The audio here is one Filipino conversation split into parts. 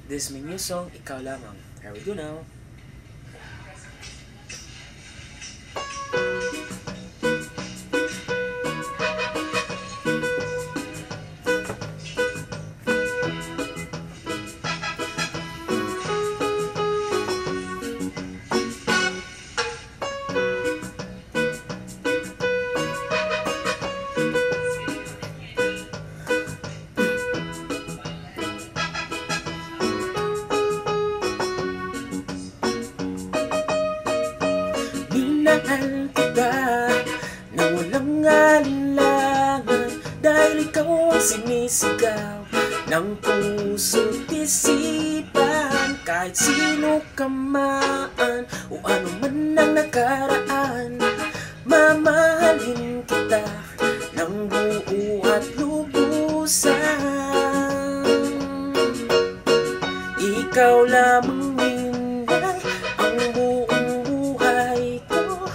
This is my new song, Ikaw Lamang. Here we go now. Minahal kita na walang alinlangan, dahil ikaw ang sinisigaw ng puso't isipan. Kahit sino ka man o ano man ang nakaraan, mamahalin kita ng buo at lubusan. Ikaw lamang Inday, ang buong buhay ko.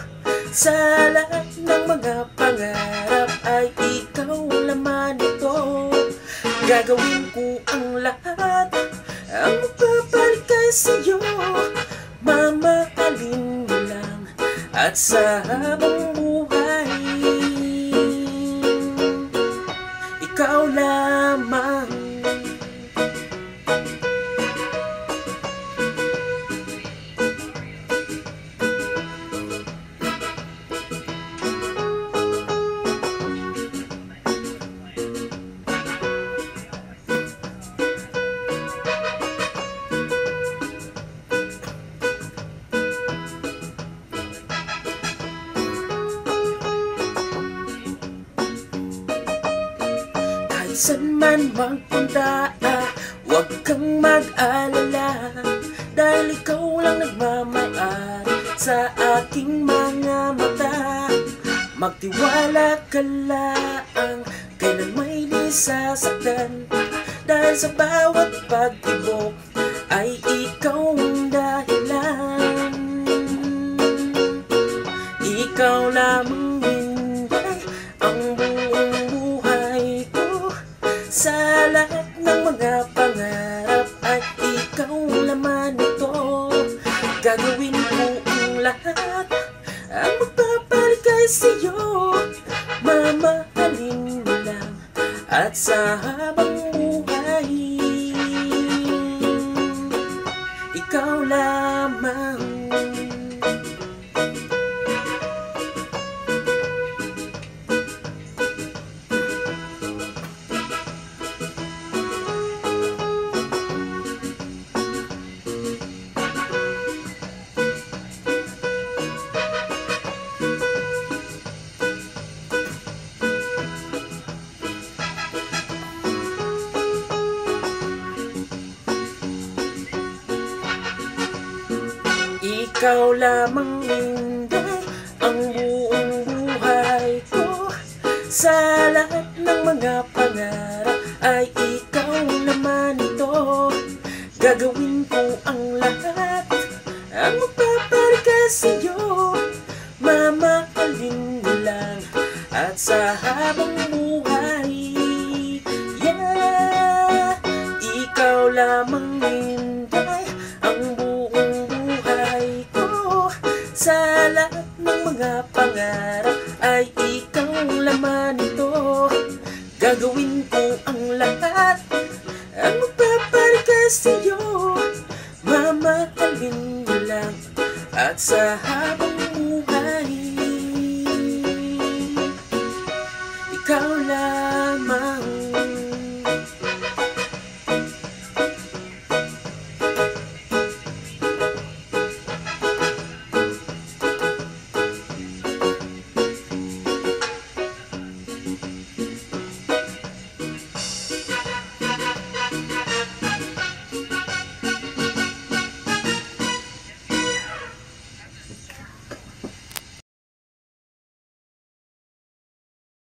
Sa lahat ng mga pangarap ay ikaw laman ito. Gagawin ko ang lahat, ang magpapalik kay sa'yo. Mamahalin mo lang at sa habang buhay, ikaw lamang. Saan man magpunta, huwag kang mag-alala, dahil ikaw lang nagmamayari sa aking mga mata. Magtiwala ka lang, kailan may di sasaktan, dahil sa bawat pag-ibok ay ikaw ang dahilan. Ikaw lamang Inday, ang buong buhay ko. Sa lahat ng mga pangarap ay ikaw laman ito. Gagawin ko ang lahat, ang magpapalik kay sa'yo. Mamahalin mo lang at sa habang buhay, ikaw lamang. Ikaw lamang Inday, ang buong buhay ko. Sa lahat ng mga pangarap ay ikaw naman ito. Gagawin ko ang lahat, ang magpapalik kay sa'yo. Mamahalin mo lang at sa habang buhay, yeah. Ikaw lamang Inday, ang buong buhay ko. Sa lahat ng mga pangarap ay ikaw laman ito. Gagawin ko ang lahat, ang magpapalik kay sa'yo. Mamahalin mo lang at sa habang buhay, ikaw lamang.